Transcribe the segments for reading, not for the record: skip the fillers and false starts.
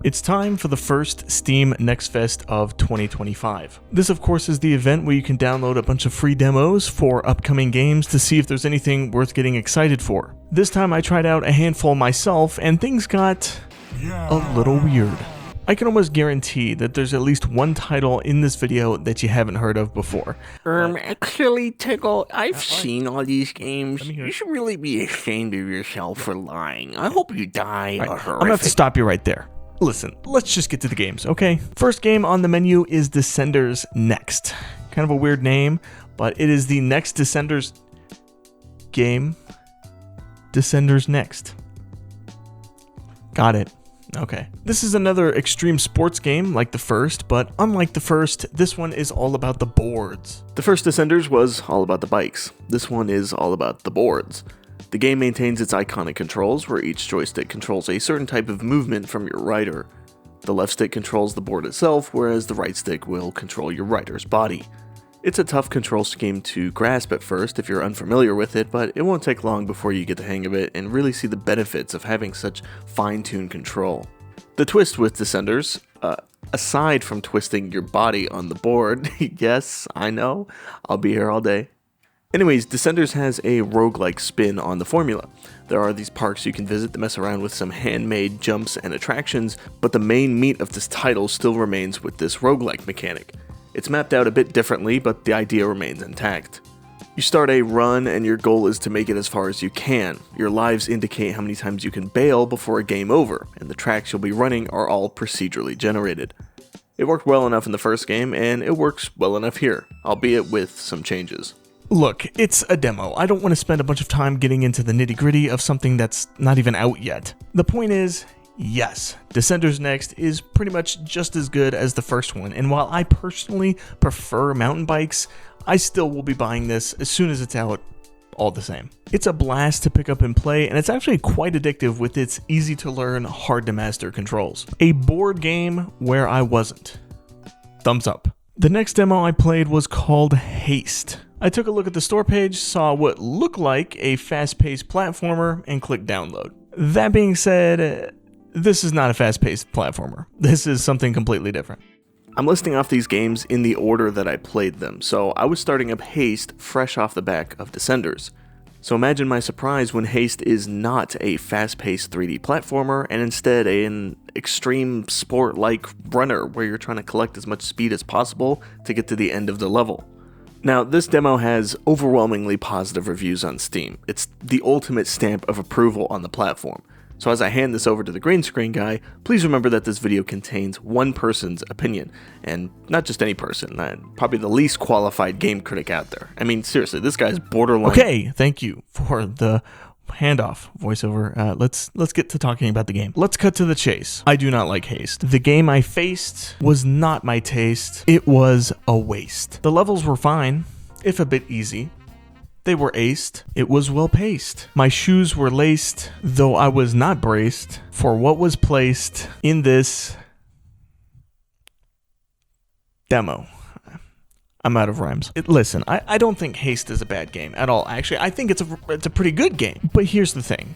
It's time for the first Steam Next Fest of 2025. This of course is the event where you can download a bunch of free demos for upcoming games to see if there's anything worth getting excited for. This time I tried out a handful myself and things got a little weird. I can almost guarantee that there's at least one title in this video that you haven't heard of before. Actually, Tickle, I've seen all these games. You should really be ashamed of yourself for lying. I hope you die a horrific... I'm gonna have to stop you right there. Listen, let's just get to the games, okay? First game on the menu is Descenders Next. Kind of a weird name, but it is the next Descenders game. Descenders Next. Got it. Okay. This is another extreme sports game like the first, but unlike the first, this one is all about the boards. The first Descenders was all about the bikes. This one is all about the boards. The game maintains its iconic controls, where each joystick controls a certain type of movement from your rider. The left stick controls the board itself, whereas the right stick will control your rider's body. It's a tough control scheme to grasp at first if you're unfamiliar with it, but it won't take long before you get the hang of it and really see the benefits of having such fine-tuned control. The twist with Descenders, aside from twisting your body on the board, yes, I know, I'll be here all day. Anyways, Descenders has a roguelike spin on the formula. There are these parks you can visit that mess around with some handmade jumps and attractions, but the main meat of this title still remains with this roguelike mechanic. It's mapped out a bit differently, but the idea remains intact. You start a run and your goal is to make it as far as you can. Your lives indicate how many times you can bail before a game over, and the tracks you'll be running are all procedurally generated. It worked well enough in the first game, and it works well enough here, albeit with some changes. Look, it's a demo. I don't want to spend a bunch of time getting into the nitty-gritty of something that's not even out yet. The point is, yes, Descenders Next is pretty much just as good as the first one, and while I personally prefer mountain bikes, I still will be buying this as soon as it's out, all the same. It's a blast to pick up and play, and it's actually quite addictive with its easy-to-learn, hard-to-master controls. A board game where I wasn't. Thumbs up. The next demo I played was called HASTE. I took a look at the store page, saw what looked like a fast-paced platformer, and clicked download. That being said, this is not a fast-paced platformer. This is something completely different. I'm listing off these games in the order that I played them, so I was starting up HASTE fresh off the back of Descenders. So imagine my surprise when HASTE is not a fast-paced 3D platformer, and instead an extreme sport-like runner where you're trying to collect as much speed as possible to get to the end of the level. Now, this demo has overwhelmingly positive reviews on Steam. It's the ultimate stamp of approval on the platform. So as I hand this over to the green screen guy, please remember that this video contains one person's opinion, and not just any person, probably the least qualified game critic out there. I mean, seriously, this guy's borderline... Okay, thank you for the handoff voiceover. Let's get to talking about the game. Let's cut to the chase. I do not like HASTE. The game I faced was not my taste. It was a waste. The levels were fine, if a bit easy. They were aced. It was well paced. My shoes were laced, though I was not braced for what was placed in this demo. I'm out of rhymes. Listen, I don't think HASTE is a bad game at all. Actually, I think it's a pretty good game. But here's the thing.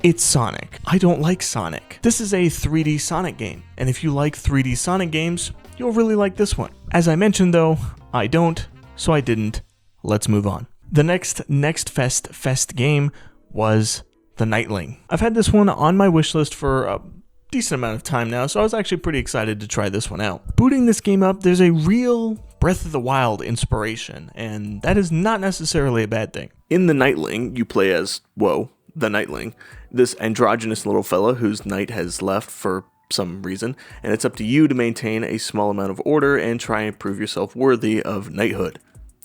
It's Sonic. I don't like Sonic. This is a 3D Sonic game. And if you like 3D Sonic games, you'll really like this one. As I mentioned though, I don't, so I didn't. Let's move on. The next fest game was the Knightling. I've had this one on my wishlist for a decent amount of time now, so I was actually pretty excited to try this one out. Booting this game up, there's a real Breath of the Wild inspiration, and that is not necessarily a bad thing. In the Knightling, you play as, the Knightling, this androgynous little fella whose knight has left for some reason, and it's up to you to maintain a small amount of order and try and prove yourself worthy of knighthood.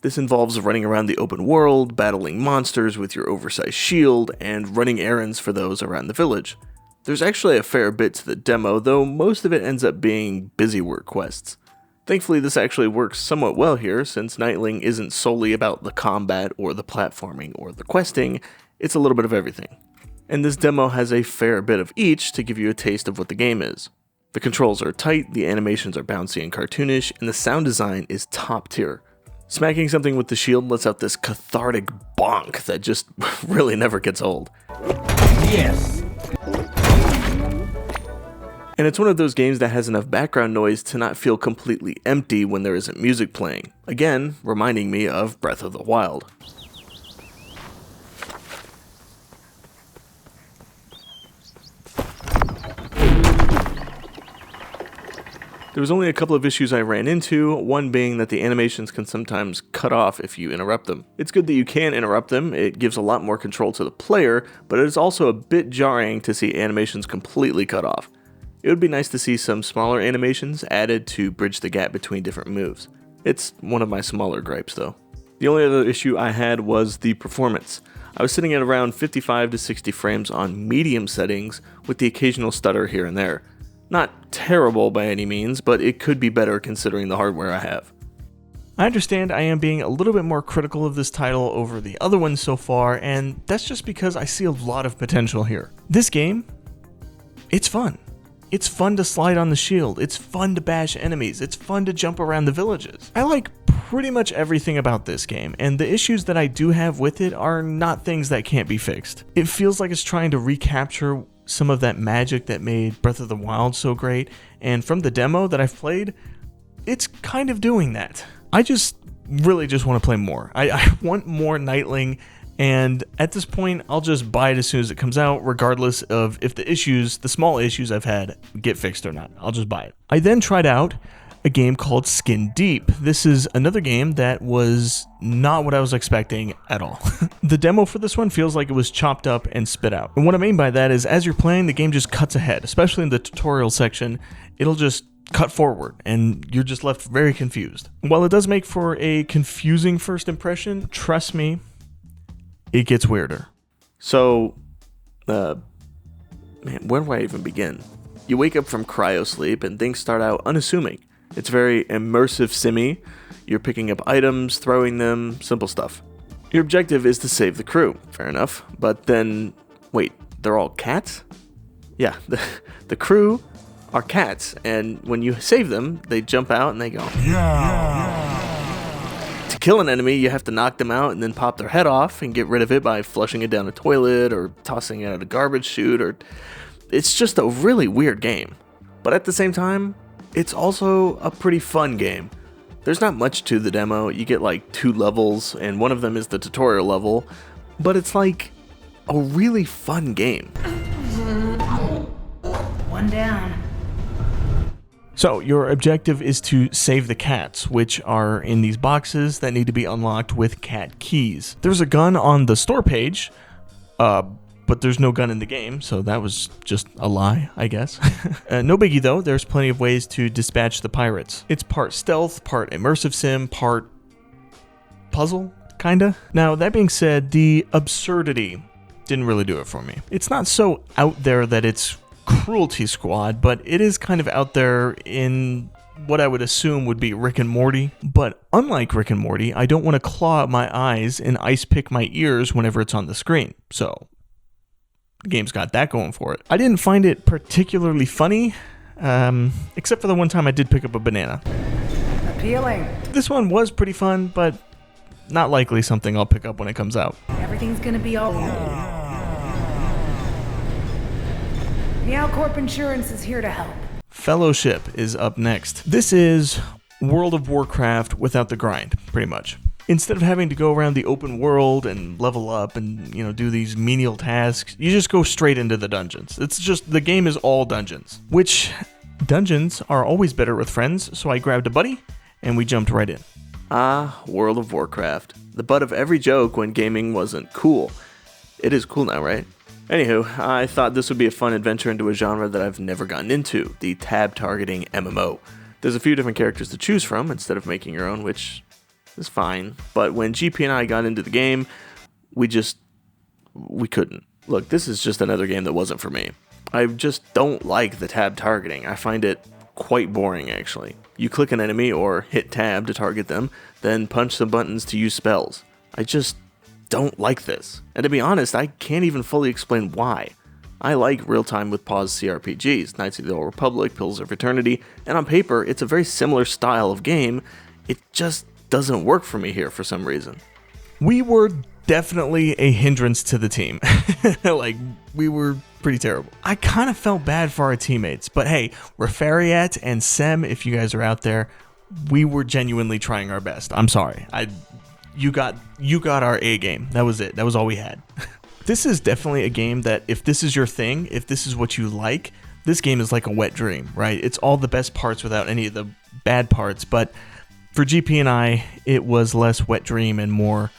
This involves running around the open world, battling monsters with your oversized shield, and running errands for those around the village. There's actually a fair bit to the demo, though most of it ends up being busywork quests. Thankfully, this actually works somewhat well here, since Knightling isn't solely about the combat or the platforming or the questing, it's a little bit of everything. And this demo has a fair bit of each to give you a taste of what the game is. The controls are tight, the animations are bouncy and cartoonish, and the sound design is top tier. Smacking something with the shield lets out this cathartic bonk that just really never gets old. Yes. And it's one of those games that has enough background noise to not feel completely empty when there isn't music playing. Again, reminding me of Breath of the Wild. There was only a couple of issues I ran into, one being that the animations can sometimes cut off if you interrupt them. It's good that you can interrupt them, it gives a lot more control to the player, but it is also a bit jarring to see animations completely cut off. It would be nice to see some smaller animations added to bridge the gap between different moves. It's one of my smaller gripes though. The only other issue I had was the performance. I was sitting at around 55 to 60 frames on medium settings with the occasional stutter here and there. Not terrible by any means, but it could be better considering the hardware I have. I understand I am being a little bit more critical of this title over the other ones so far, and that's just because I see a lot of potential here. This game, it's fun. It's fun to slide on the shield, it's fun to bash enemies, it's fun to jump around the villages. I like pretty much everything about this game, and the issues that I do have with it are not things that can't be fixed. It feels like it's trying to recapture some of that magic that made Breath of the Wild so great, and from the demo that I've played, it's kind of doing that. I really just want to play more. I want more Knightling, and at this point, I'll just buy it as soon as it comes out, regardless of if the small issues I've had, get fixed or not. I'll just buy it. I then tried out a game called Skin Deep. This is another game that was not what I was expecting at all. The demo for this one feels like it was chopped up and spit out. And what I mean by that is as you're playing, the game just cuts ahead, especially in the tutorial section. It'll just cut forward and you're just left very confused. While it does make for a confusing first impression, trust me, it gets weirder. So, man, where do I even begin? You wake up from cryo sleep and things start out unassuming. It's very immersive simmy. You're picking up items, throwing them, simple stuff. Your objective is to save the crew, fair enough. But then, wait, they're all cats? Yeah, the crew are cats, and when you save them, they jump out and they go, yeah. To kill an enemy, you have to knock them out and then pop their head off and get rid of it by flushing it down a toilet or tossing it at a garbage chute, or it's just a really weird game. But at the same time, it's also a pretty fun game. There's not much to the demo. You get like 2 levels, and one of them is the tutorial level, but it's like a really fun game. One down. So your objective is to save the cats, which are in these boxes that need to be unlocked with cat keys. There's a gun on the store page, but there's no gun in the game, so that was just a lie, I guess. No biggie though, there's plenty of ways to dispatch the pirates. It's part stealth, part immersive sim, part puzzle, kinda. Now, that being said, the absurdity didn't really do it for me. It's not so out there that it's Cruelty Squad, but it is kind of out there in what I would assume would be Rick and Morty. But unlike Rick and Morty, I don't want to claw out my eyes and ice pick my ears whenever it's on the screen, so the game's got that going for it. I didn't find it particularly funny, except for the one time I did pick up a banana. Appealing. This one was pretty fun, but not likely something I'll pick up when it comes out. Everything's gonna be all right. Meow Corp Insurance is here to help. Fellowship is up next. This is World of Warcraft without the grind, pretty much. Instead of having to go around the open world and level up and, do these menial tasks, you just go straight into the dungeons. It's just, the game is all dungeons. Which, dungeons are always better with friends, so I grabbed a buddy, and we jumped right in. Ah, World of Warcraft. The butt of every joke when gaming wasn't cool. It is cool now, right? Anywho, I thought this would be a fun adventure into a genre that I've never gotten into, the tab-targeting MMO. There's a few different characters to choose from instead of making your own, which is fine. But when GP and I got into the game, we couldn't. Look, this is just another game that wasn't for me. I just don't like the tab targeting. I find it quite boring, actually. You click an enemy or hit tab to target them, then punch some buttons to use spells. I just don't like this. And to be honest, I can't even fully explain why. I like real-time with pause CRPGs, Knights of the Old Republic, Pillars of Eternity, and on paper, it's a very similar style of game. It just doesn't work for me here for some reason. We were definitely a hindrance to the team. Like, we were pretty terrible. I kind of felt bad for our teammates, but hey, Refariat and Sem, if you guys are out there, we were genuinely trying our best. I'm sorry. You got our A game. That was it. That was all we had. This is definitely a game that if this is your thing, if this is what you like, this game is like a wet dream, right? It's all the best parts without any of the bad parts, but for GP and I, it was less wet dream and more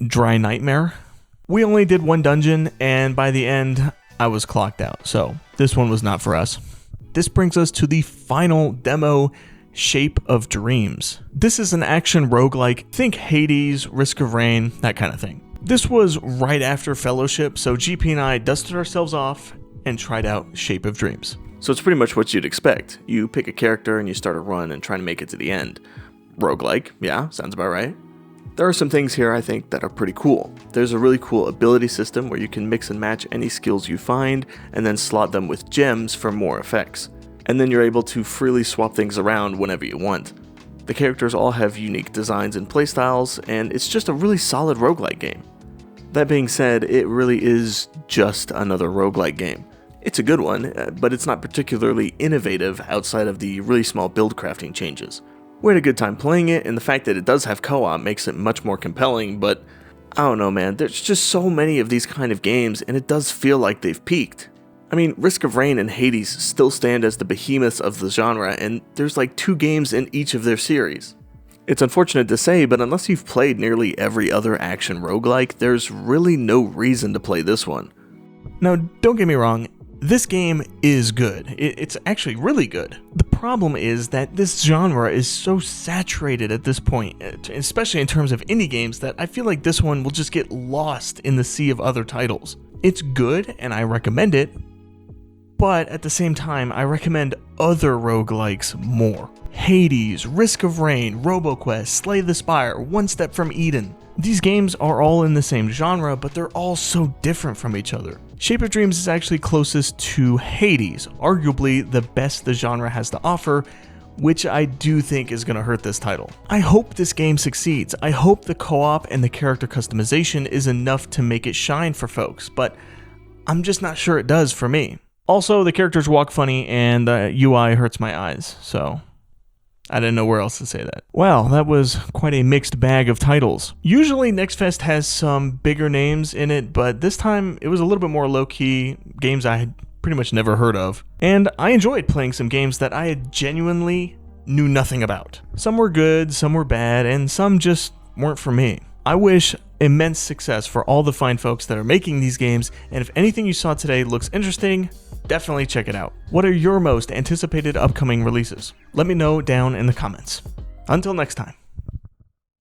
dry nightmare. We only did one dungeon, and by the end, I was clocked out, so this one was not for us. This brings us to the final demo, Shape of Dreams. This is an action roguelike, think Hades, Risk of Rain, that kind of thing. This was right after Fellowship, so GP and I dusted ourselves off and tried out Shape of Dreams. So it's pretty much what you'd expect. You pick a character and you start a run and try to make it to the end. Roguelike, yeah, sounds about right. There are some things here I think that are pretty cool. There's a really cool ability system where you can mix and match any skills you find and then slot them with gems for more effects. And then you're able to freely swap things around whenever you want. The characters all have unique designs and playstyles, and it's just a really solid roguelike game. That being said, it really is just another roguelike game. It's a good one, but it's not particularly innovative outside of the really small build crafting changes. We had a good time playing it, and the fact that it does have co-op makes it much more compelling, but I don't know, man, there's just so many of these kind of games, and it does feel like they've peaked. I mean, Risk of Rain and Hades still stand as the behemoths of the genre, and there's like 2 games in each of their series. It's unfortunate to say, but unless you've played nearly every other action roguelike, there's really no reason to play this one. Now, don't get me wrong, this game is good. It's actually really good. The problem is that this genre is so saturated at this point, especially in terms of indie games, that I feel like this one will just get lost in the sea of other titles. It's good, and I recommend it, but at the same time, I recommend other roguelikes more. Hades, Risk of Rain, RoboQuest, Slay the Spire, One Step from Eden. These games are all in the same genre, but they're all so different from each other. Shape of Dreams is actually closest to Hades, arguably the best the genre has to offer, which I do think is going to hurt this title. I hope this game succeeds. I hope the co-op and the character customization is enough to make it shine for folks, but I'm just not sure it does for me. Also, the characters walk funny and the UI hurts my eyes, so I didn't know where else to say that. Well, that was quite a mixed bag of titles. Usually Next Fest has some bigger names in it, but this time it was a little bit more low-key, games I had pretty much never heard of. And I enjoyed playing some games that I had genuinely knew nothing about. Some were good, some were bad, and some just weren't for me. I wish immense success for all the fine folks that are making these games, and if anything you saw today looks interesting, definitely check it out. What are your most anticipated upcoming releases? Let me know down in the comments. Until next time.